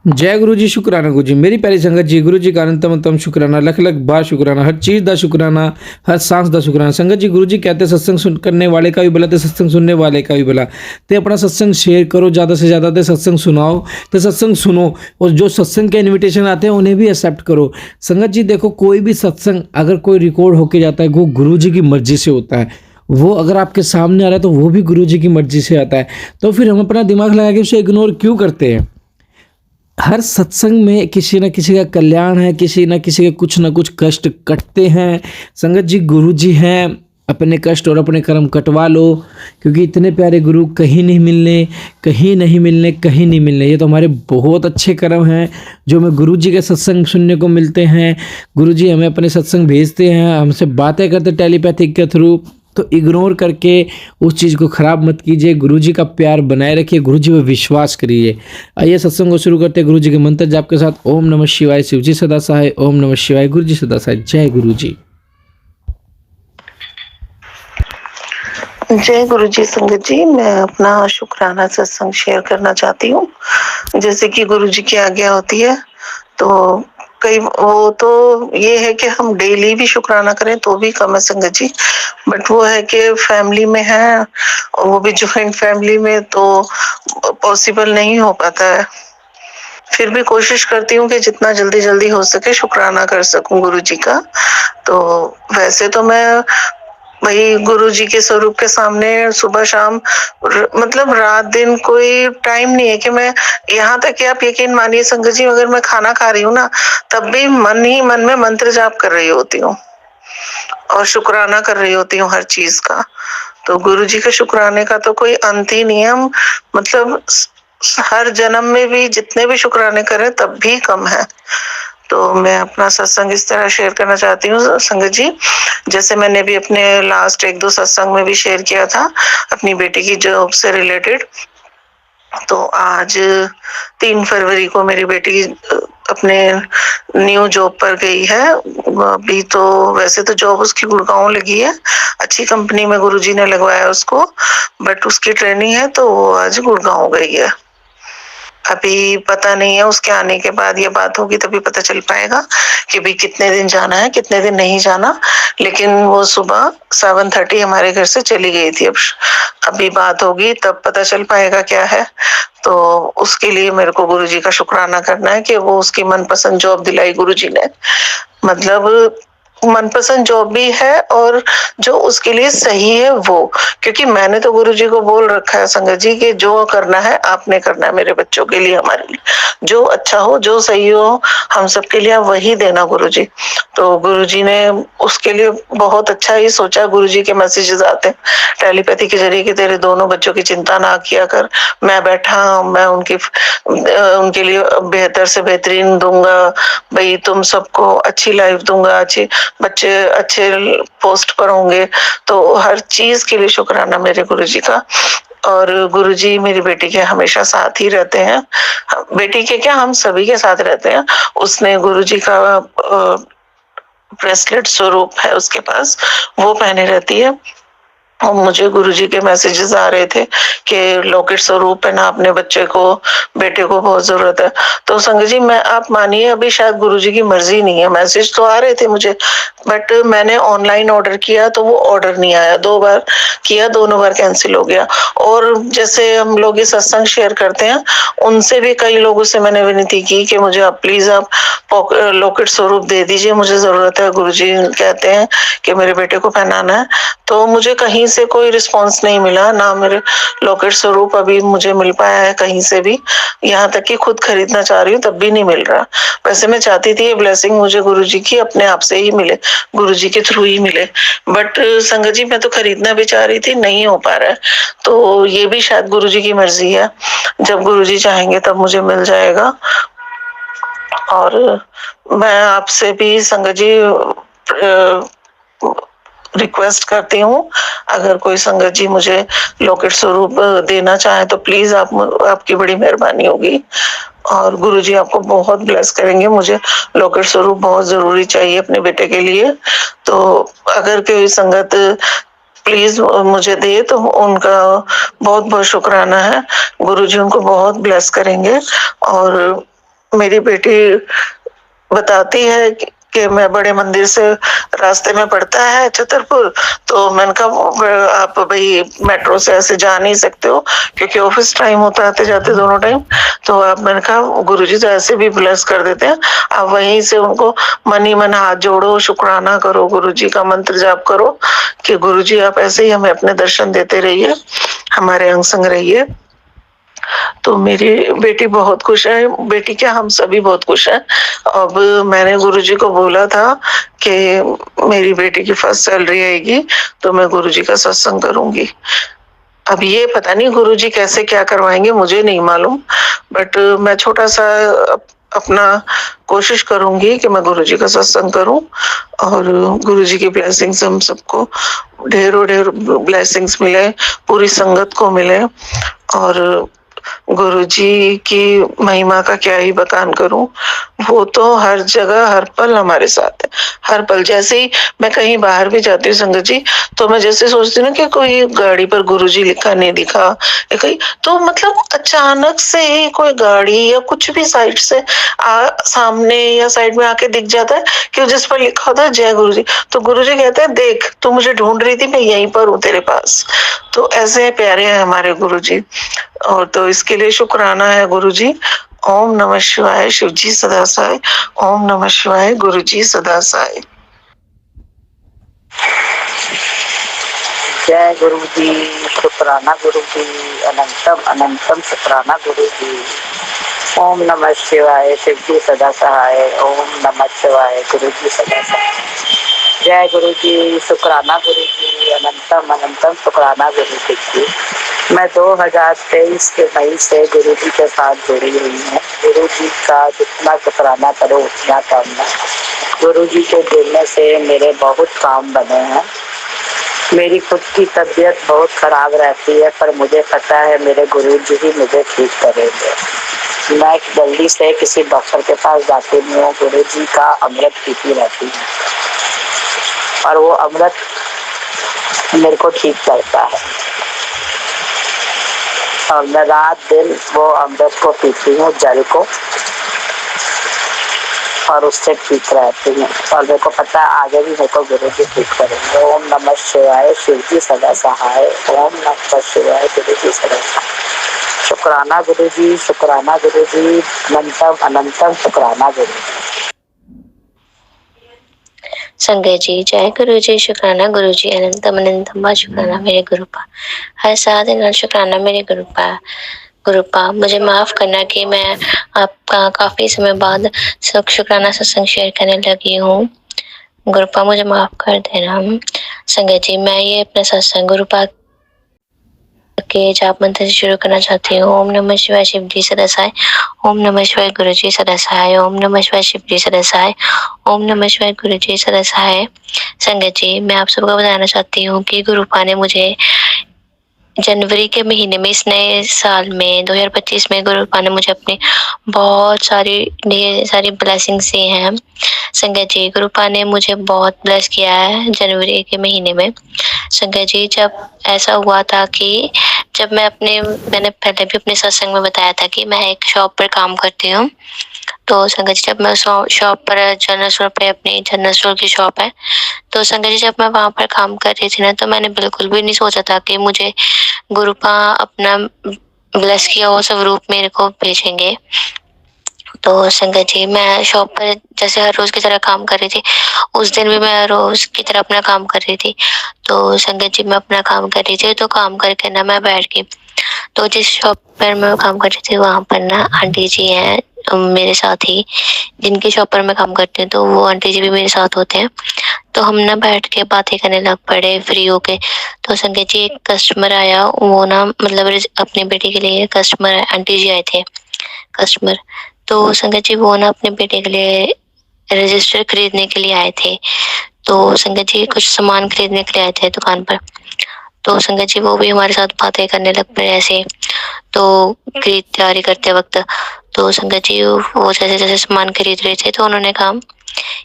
जय गुरु जी, शुक्राना गुरु जी। मेरी प्यारी संगत जी, गुरु जी का अनंतम अनंतम शुक्राना, लख लख बार शुक्राना, हर चीज़ दा शुक्राना, हर सांस दा शुक्राना। संगत जी, गुरु जी कहते हैं सत्संग सुन करने वाले का भी भला ते सत्संग सुनने वाले का भी भला। ते अपना सत्संग शेयर करो ज़्यादा से ज़्यादा, ते सत्संग सुनाओ, ते सत्संग सुनो, और जो सत्संग के इन्विटेशन आते हैं उन्हें भी एक्सेप्ट करो। संगत जी देखो, कोई भी सत्संग अगर कोई रिकॉर्ड होके जाता है, वो गुरु जी की मर्जी से होता है। वो अगर आपके सामने आ रहा है तो वो भी गुरु जी की मर्जी से आता है। तो फिर हम अपना दिमाग लगा के उसे इग्नोर क्यों करते हैं? हर सत्संग में किसी न किसी का कल्याण है, किसी न किसी के कुछ न कुछ कष्ट कटते हैं। संगत जी, गुरु जी हैं, अपने कष्ट और अपने कर्म कटवा लो, क्योंकि इतने प्यारे गुरु कहीं नहीं मिलने, कहीं नहीं मिलने, कहीं नहीं मिलने। ये तो हमारे बहुत अच्छे कर्म हैं जो हमें गुरु जी के सत्संग सुनने को मिलते हैं। गुरु जी हमें अपने सत्संग भेजते हैं, हमसे बातें करते टेलीपैथिक के थ्रू। तो इग्नोर करके उस चीज़ को ख़राब मत कीजिए, गुरु जी का प्यार बनाए रखिए, गुरु जी पर विश्वास करिए। आइए सत्संग को शुरू करते हैं गुरु जी के मंत्र जाप के साथ। ओम नमः शिवाय, शिव जी सदा सहाय। ओम नमः शिवाय, गुरु जी सदा सहाय। जय गुरु जी। जय गुरु जी। संगत जी, मैं अपना शुक्राना सत्संग शेयर करना चाहती हूँ। जैसे कि गुरु जी की आज्ञा होती है, तो कई वो तो ये है कि हम डेली भी शुक्राना करें तो भी कम है संगत जी। बट वो है कि फैमिली में है, और वो भी ज्वाइंट फैमिली में, तो पॉसिबल नहीं हो पाता है। फिर भी कोशिश करती हूँ कि जितना जल्दी जल्दी हो सके शुक्राना कर सकूं गुरु जी का। तो वैसे तो मैं वही गुरु जी के स्वरूप के सामने सुबह शाम मतलब रात दिन कोई टाइम नहीं है कि मैं, यहाँ तक कि आप यकीन मानिए संगत जी, अगर मैं खाना खा रही हूँ ना, तब भी मन ही मन में मंत्र जाप कर रही होती हूँ और शुक्राना कर रही होती हूँ हर चीज का। तो गुरु जी के शुक्राने का तो कोई अंत ही नहीं है। हम मतलब हर जन्म में भी जितने भी शुक्राने करें तब भी कम है। तो मैं अपना सत्संग इस तरह शेयर करना चाहती हूँ संगत जी। जैसे मैंने भी अपने लास्ट एक दो सत्संग में भी शेयर किया था अपनी बेटी की जॉब से रिलेटेड। तो आज 3 फरवरी को मेरी बेटी अपने न्यू जॉब पर गई है। अभी तो वैसे तो जॉब उसकी गुड़गांव लगी है, अच्छी कंपनी में गुरुजी ने लगवाया उसको, बट उसकी ट्रेनिंग है तो वो आज गुड़गांव गई है। अभी पता नहीं है, उसके आने के बाद ये बात होगी तभी पता चल पाएगा कि भाई कितने दिन जाना है कितने दिन नहीं जाना। लेकिन वो सुबह 7:30 हमारे घर से चली गई थी। अब अभी बात होगी तब पता चल पाएगा क्या है। तो उसके लिए मेरे को गुरुजी का शुक्राना करना है कि वो उसकी मनपसंद जॉब दिलाई गुरुजी ने। मतलब मनपसंद जॉब भी है और जो उसके लिए सही है वो, क्योंकि मैंने तो गुरुजी को बोल रखा है संगत जी कि जो करना है आपने करना है मेरे बच्चों के लिए, हमारे लिए जो अच्छा हो जो सही हो हम सबके लिए वही देना गुरुजी। तो गुरुजी ने उसके लिए बहुत अच्छा ही सोचा। गुरुजी के मैसेजेस आते हैं टेलीपैथी के जरिए कि तेरे दोनों बच्चों की चिंता ना किया कर, मैं बैठा, मैं उनके लिए बेहतर से बेहतरीन दूंगा, भाई तुम सबको अच्छी लाइफ दूंगा, अच्छे बच्चे अच्छे पोस्ट पर होंगे। तो हर चीज के लिए शुक्राना मेरे गुरुजी का। और गुरुजी मेरी बेटी के हमेशा साथ ही रहते हैं, बेटी के क्या हम सभी के साथ रहते हैं। उसने गुरुजी का ब्रेसलेट स्वरूप है उसके पास, वो पहने रहती है। और मुझे गुरुजी के मैसेजेस आ रहे थे कि लॉकेट स्वरूप है ना अपने बच्चे को, बेटे को बहुत जरूरत है। तो संगत जी मैं, आप मानिए अभी शायद गुरुजी की मर्जी नहीं है, मैसेज तो आ रहे थे मुझे, बट मैंने ऑनलाइन ऑर्डर किया तो वो ऑर्डर नहीं आया। 2 बार किया, दोनों बार कैंसिल हो गया। और जैसे हम लोग ये सत्संग शेयर करते हैं, उनसे भी कई लोगों से मैंने विनती की कि मुझे आप प्लीज आप लॉकेट स्वरूप दे दीजिए, मुझे जरूरत है। गुरुजी कहते हैं कि मेरे बेटे को पहनाना है। तो मुझे कहीं से कोई रिस्पांस नहीं मिला, ना मेरे लॉकेट स्वरूप अभी मुझे मिल पाया है कहीं से भी। यहाँ तक कि खुद खरीदना चाह रही हूँ तब भी नहीं मिल रहा। वैसे मैं चाहती थी ये ब्लेसिंग मुझे गुरुजी की अपने आप से ही मिले, गुरुजी के थ्रू ही मिले, बट संगत जी मैं तो खरीदना भी चाह रही थी, नहीं हो पा रहा है। तो ये भी शायद गुरुजी की मर्जी है, जब गुरुजी चाहेंगे तब मुझे मिल जाएगा। और मैं आपसे भी संगत जी रिक्वेस्ट करती हूँ, अगर कोई संगत जी मुझे लॉकेट स्वरूप देना चाहे तो प्लीज आपकी बड़ी मेहरबानी होगी और गुरुजी आपको बहुत ब्लेस करेंगे। मुझे लॉकेट स्वरूप बहुत जरूरी चाहिए अपने बेटे के लिए। तो अगर कोई संगत प्लीज मुझे दे तो उनका बहुत बहुत शुक्राना है, गुरुजी उनको बहुत ब्लेस करेंगे। और मेरी बेटी बताती है कि मैं बड़े मंदिर से रास्ते में पड़ता है छतरपुर, तो मैंने कहा आप भाई मेट्रो से ऐसे जा नहीं सकते हो क्योंकि ऑफिस टाइम होता है आते जाते दोनों टाइम, तो आप मैंने कहा गुरुजी तो ऐसे भी ब्लेस कर देते हैं, आप वहीं से उनको मन ही मन हाथ जोड़ो, शुक्राना करो, गुरुजी का मंत्र जाप करो कि गुरुजी आप ऐसे ही हमें अपने दर्शन देते रहिए, हमारे अंग संग रहिए। तो मेरी बेटी बहुत खुश है, बेटी क्या हम सभी बहुत खुश हैं। अब मैंने गुरुजी को बोला था कि मेरी बेटी की फर्स्ट सैलरी आएगी तो मैं गुरुजी का सत्संग करूंगी। अब ये पता नहीं गुरुजी कैसे क्या करवाएंगे, मुझे नहीं मालूम, बट मैं छोटा सा अपना कोशिश करूंगी कि मैं गुरुजी का सत्संग करूं और गुरुजी की ब्लेसिंग्स हम सबको ढेरों ढेर ब्लेसिंग्स मिले, पूरी संगत को मिले, और गुरुजी की महिमा का क्या ही बखान करूं, वो तो हर जगह हर पल हमारे साथ है, हर पल। जैसे ही मैं कहीं बाहर भी जाती हूँ संगत जी, तो मैं जैसे सोचती हूँ ना कि कोई गाड़ी पर गुरुजी लिखा नहीं दिखा या कहीं, तो मतलब अचानक से ही कोई गाड़ी या कुछ भी साइड से सामने या साइड में आके दिख जाता है कि जिस पर लिखा होता है जय गुरुजी, तो गुरुजी कहते हैं देख तू मुझे ढूंढ रही थी, मैं यहीं पर हूँ तेरे पास। तो ऐसे प्यारे हैं हमारे गुरुजी, और तो इसके लिए शुक्राना है गुरुजी। ओम नमः शिवाय, शिव जी सदा सहाय। ओम नमः शिवाय, गुरु जी सदा सहाय। जय गुरु जी, शुक्राना गुरु जी, अनंतम अनंतम शुक्राना गुरु जी। ओम नमः शिवाय, शिव जी सदा सहाय। ओम नमः शिवाय, गुरु जी सदा सहाय। जय गुरु जी, शुक्राना गुरु जी, अनंतम अनंतम शुक्राना गुरु जी। मैं 2023 के मई से गुरु जी के साथ जुड़ी हुई हूँ। गुरु जी का जितना शुक्राना करो उतना कम है। गुरु जी के जुड़ने से मेरे बहुत काम बने हैं। मेरी खुद की तबीयत बहुत खराब रहती है, पर मुझे पता है मेरे गुरु जी ही मुझे ठीक करेंगे। मैं जल्दी से किसी डॉक्टर के पास जाती नहीं हूँ, गुरु जी का अमृत पीती रहती हूँ और वो अमृत मेरे को ठीक करता है, और मैं रात दिन वो अमृत को पीती हूँ, जल को, और उससे ठीक रहती हूँ, और मेरे को पता है आगे भी मेरे को गुरु जी ठीक करेंगे। ओम नमः शिवाय, शिव जी सदा सहाय। ओम नमः शिवाय, गुरु जी सदा सहाय। शुक्राना गुरु जी, शुक्राना गुरु जी, अनंतम अनंतम शुक्राना गुरु जी। संगत जी, जय गुरु जी, शुक्राना गुरु जी, अनंतम अनंतम शुक्राना मेरे गुरु पा, हर साधन शुक्राना मेरे गुरु पा। मुझे माफ करना कि मैं आपका काफी समय बाद शुक्राना सत्संग शेयर करने लगी हूँ। गुरु पा मुझे माफ कर देना। संगत जी, मैं ये अपना सत्संग गुरु पा के जाप मंत्र से शुरू करना चाहती हूँ। ओम नमः शिवाय, शिव जी सदा सहाय। ओम नमः शिवाय, गुरु जी सदा सहाय। ओम नमः शिवाय, शिव जी सदा सहाय। ओम नमः शिवाय, गुरु जी सदा सहाय। संगत जी, मैं आप सबको बताना चाहती हूँ कि गुरु पा ने मुझे जनवरी के महीने में, इस नए साल में 2025 में गुरु पा ने मुझे अपनी बहुत सारी ढेर सारी ब्लेसिंग्स दी हैं। संगत जी, गुरु पा ने मुझे बहुत ब्लेस किया है जनवरी के महीने में। संगत जी, जब ऐसा हुआ था कि जब मैंने पहले भी अपने सत्संग में बताया था कि मैं एक शॉप पर काम करती हूँ। तो संगत जी, जब मैं शॉप पर जनरल स्टोर पे, अपनी जनरल स्टोर की शॉप है, तो संगत जी जब मैं वहाँ पर काम कर रही थी ना, तो मैंने बिल्कुल भी नहीं सोचा था कि मुझे गुरुपा अपना ब्लेस किया हुआ स्वरूप मेरे को भेजेंगे। तो संगत जी, मैं शॉप पर जैसे हर रोज की तरह काम कर रही थी, उस दिन भी मैं रोज की तरह अपना काम कर रही थी। तो संगत जी, मैं अपना काम कर रही थी, तो काम करके ना मैं बैठ गई। तो जिस शॉप पर मैं काम कर रही थी, वहाँ पर ना आंटी जी हैं मेरे साथ ही, जिनकी शॉप पर मैं काम करती हूँ, तो वो आंटी जी भी मेरे साथ होते हैं। तो हम ना बैठ के बातें करने लग पड़े फ्री होके। तो संगत जी, एक कस्टमर आया, वो ना मतलब अपनी बेटी के लिए कस्टमर, आंटी जी आए थे कस्टमर। तो संगत जी, वो ना अपने बेटे के लिए रजिस्टर खरीदने के लिए आए थे। तो संगत जी, कुछ सामान खरीदने के लिए आए थे दुकान पर। तो संगत जी, वो भी हमारे साथ बातें करने लग पड़े ऐसे, तो खरीदारी करते वक्त। तो संगत जी, वो जैसे जैसे सामान खरीद रहे थे, तो उन्होंने कहा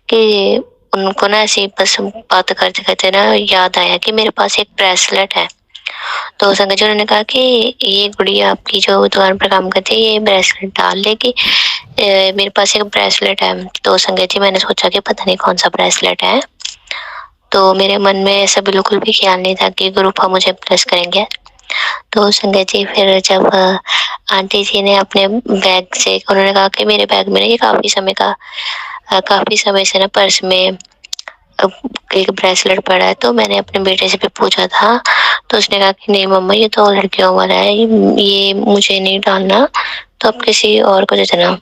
कि उनको ना ऐसे बस बात करते करते ना याद आया कि मेरे पास एक ब्रेसलेट है। तो संगत जी उन्होंने कहा कि ये गुड़िया आपकी जो दुकान पर काम करती है ये ब्रेसलेट डाल लेगी। मेरे पास एक ब्रेसलेट है। तो संगत जी मैंने सोचा कि पता नहीं कौन सा ब्रेसलेट है। तो मेरे मन में ऐसा बिल्कुल भी ख्याल नहीं था कि गुरुपा मुझे ब्लेस करेंगे। तो संगत जी फिर जब आंटी जी ने अपने बैग से उन्होंने कहा कि मेरे बैग में ना ये काफ़ी समय से ना पर्स में एक ब्रेसलेट पड़ा है। तो मैंने अपने बेटे से भी पूछा था, तो उसने कहा कि नहीं मम्मा ये तो लड़कियों वाला है, ये मुझे नहीं डालना, तो आप किसी और को दे देना।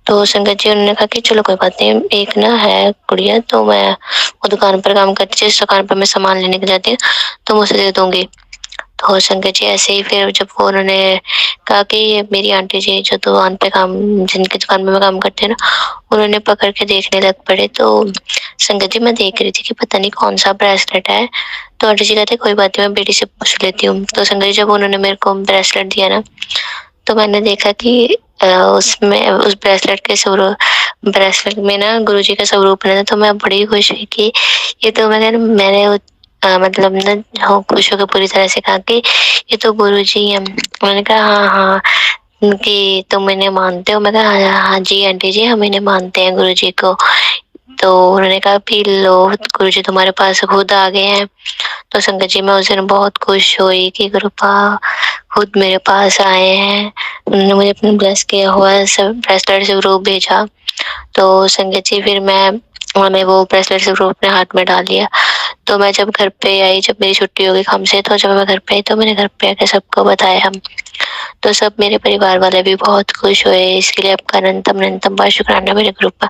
तो संगत जी उन्होंने कहा कि चलो कोई बात नहीं, एक ना है गुड़िया तो मैं वो दुकान पर काम करती है, जिस दुकान पर मैं सामान लेने के जाती हूँ तो मैं उसे दे दूँगी। तो संगत जी ऐसे ही फिर जब वो उन्होंने कहा कि ये मेरी आंटी जी जो दुकान पे काम जिनकी दुकान में मैं काम करती हूँ ना, उन्होंने पकड़ के देखने लग पड़े। तो संगत जी मैं देख रही थी कि पता नहीं कौन सा ब्रेसलेट है। तो आंटी जी कहते कोई बात नहीं मैं बेटी से पूछ लेती हूँ। तो संगत जी जब उन्होंने मेरे को ब्रेसलेट दिया ना, तो मैंने देखा कि उसमें उस ब्रेसलेट में ना गुरुजी का स्वरूप बना था। तो मैं बड़ी खुश हुई कि ये तो मैंने मतलब ना हो खुश होकर पूरी तरह से कहा कि ये तो गुरुजी हैं। उन्होंने कहा हाँ, हाँ कि तुम इन्हें मानते हो? मैं कहा हाँ, हाँ जी आंटी जी हम इन्हें मानते हैं गुरुजी को। तो उन्होंने कहा फिर लो गुरुजी तुम्हारे पास खुद आ गए हैं। तो संगत जी मैं उस दिन बहुत खुश हुई कि गुरुपा खुद मेरे पास आए हैं। उन्होंने मुझे अपने ब्लेस किया हुआ सब ब्रेसलेट स्वरूप भेजा। तो संगत जी फिर मैंने वो ब्रेसलेट स्वरूप अपने हाथ में डाल लिया। तो मैं जब घर पे आई, जब मेरी छुट्टी हो गई काम से, तो जब मैं घर पे आई तो मैंने घर पे आके सबको बताया। तो सब मेरे परिवार वाले भी बहुत खुश हुए। इसके लिए आपका अनंतम बार शुक्राना मेरे गुरुपा।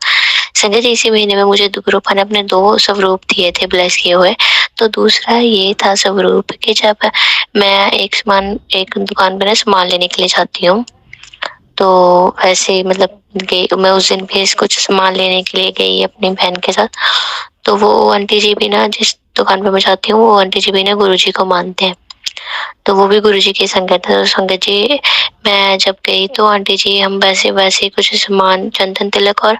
संजय जी इसी महीने में मुझे गुरुपा ने अपने 2 स्वरूप दिए थे ब्लेस किए हुए। तो दूसरा ये था स्वरूप कि जब मैं एक दुकान पे ना सामान लेने के लिए जाती हूँ, तो ऐसे ही मतलब गई मैं उस दिन भी कुछ सामान लेने के लिए गई अपनी बहन के साथ। तो वो आंटी जी भी ना जिस दुकान पे मैं जाती हूँ वो आंटी जी भी ना गुरुजी को मानते हैं। तो वो भी गुरुजी की संगत है। तो संगत जी मैं जब गई तो आंटी जी हम वैसे कुछ सामान चंदन तिलक और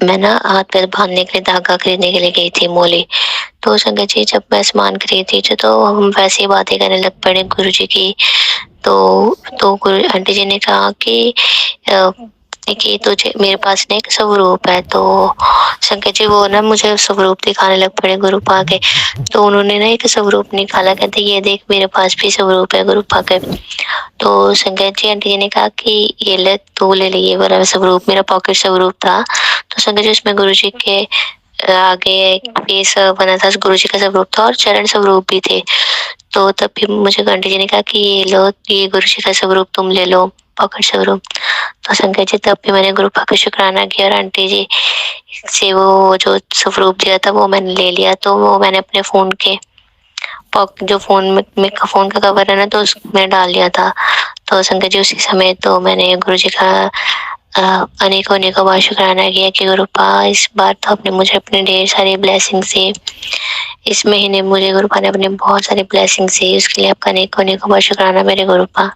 मैं ना हाथ पैर बांधने के लिए धागा खरीदने के लिए गई थी मोली। तो संगत जी जब मैं सामान खरीदी थी तो हम वैसे ही बातें करने लग पड़े गुरुजी की। तो गुरु आंटी जी ने कहा कि तुझे मेरे पास ना एक स्वरूप है। तो शंकर जी वो ना मुझे स्वरूप दिखाने लग पड़े गुरुपा के। तो उन्होंने ना एक स्वरूप निकाला, कहते ये देख मेरे पास भी स्वरूप है गुरुपा के। तो शंकर जी आंटी जी ने कहा कि ये ले तू ले ये वाला स्वरूप, मेरा पॉकेट स्वरूप था। तो शंकर जी उसमें गुरु जी के आगे एक फेस बना था, गुरु जी का स्वरूप था और चरण स्वरूप भी थे। तो तब भी मुझे आंटी जी ने कहा कि ये लो ये गुरु जी का स्वरूप तुम ले लो पॉकेट स्वरूप। तो शंकर जी तब भी मैंने गुरुपा का शुक्राना किया और आंटी जी से वो जो स्वरूप दिया था वो मैंने ले लिया। तो वो मैंने अपने फोन के जो फोन का कवर है ना तो उसमें डाल लिया था। तो शंकर जी उसी समय तो मैंने गुरु जी का अनेकों बार शुक्राना किया कि गुरुपा इस बार तो आपने मुझे अपने ढेर सारी ब्लेसिंग से इस महीने मुझे गुरुपा ने अपने बहुत सारी ब्लेसिंग से उसके लिए आपका अनेकों बार शुक्राना मेरे गुरुपा।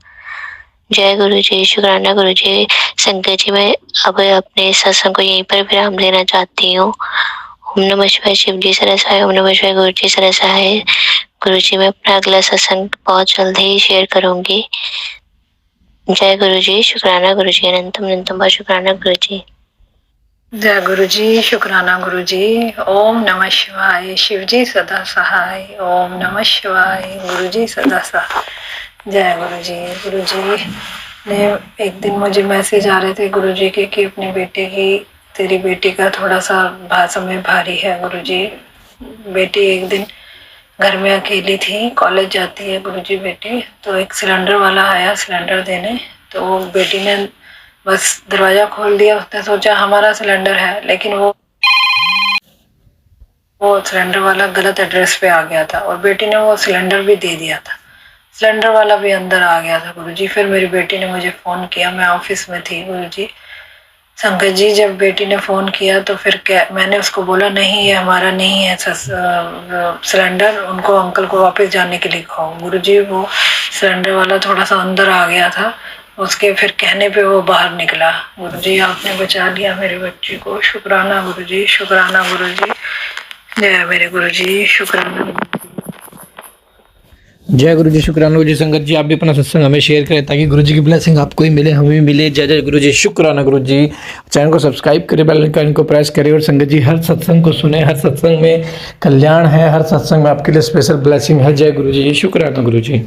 जय गुरु जी, शुक्राना गुरु जी। शंकर जी मैं अब अपने सत्संग को यहीं पर विराम देना चाहती हूँ। ओम नमः शिवाय शिव जी सरसाय, ओम नमः शिवाय गुरु जी सरसाय। गुरु जी मैं अपना अगला सत्संग बहुत जल्द ही शेयर करूंगी। जय गुरु जी, शुक्राना गुरु जी, अनंतम बार शुक्राना गुरु जी। जय गुरु जी, शुक्राना गुरु जी। ओम नमः शिवाय, शिव जी सदा सहाय। ओम नमः शिवाय, गुरु जी सदा सहाय। जय गुरु जी। गुरु जी ने एक दिन मुझे मैसेज आ रहे थे गुरु जी के कि अपने बेटे की तेरी बेटी का थोड़ा सा समय भारी है गुरु जी। बेटी एक दिन घर में अकेली थी, कॉलेज जाती है गुरु जी बेटी। तो एक सिलेंडर वाला आया सिलेंडर देने, तो बेटी ने बस दरवाजा खोल दिया। उसने सोचा हमारा सिलेंडर है, लेकिन वो सिलेंडर वाला गलत एड्रेस पे आ गया था और बेटी ने वो सिलेंडर भी दे दिया था। सिलेंडर वाला भी अंदर आ गया था गुरुजी। फिर मेरी बेटी ने मुझे फ़ोन किया, मैं ऑफिस में थी गुरुजी। शंकर जी जब बेटी ने फ़ोन किया तो फिर मैंने उसको बोला नहीं ये हमारा नहीं है सिलेंडर, उनको अंकल को वापस जाने के लिए कहो। गुरुजी वो सिलेंडर वाला थोड़ा सा अंदर आ गया था, उसके फिर कहने पे वो बाहर निकला। गुरुजी आपने बचा लिया मेरे बच्ची को, शुक्राना गुरुजी, शुक्राना गुरुजी। जय मेरे गुरुजी, शुक्राना। जय गुरु जी, शुक्राना गुरु जी। संगत जी आप भी अपना सत्संग हमें शेयर करें ताकि गुरु जी की ब्लेसिंग आपको ही मिले, हमें भी मिले। जय जय गुरु जी, शुक्राना गुरु जी। चैनल को सब्सक्राइब करें, बेल आइकन को प्रेस करें और संगत जी हर सत्संग को सुने। हर सत्संग में कल्याण है, हर सत्संग में आपके लिए स्पेशल ब्लेसिंग है। जय गुरु जी, शुक्राना गुरु जी।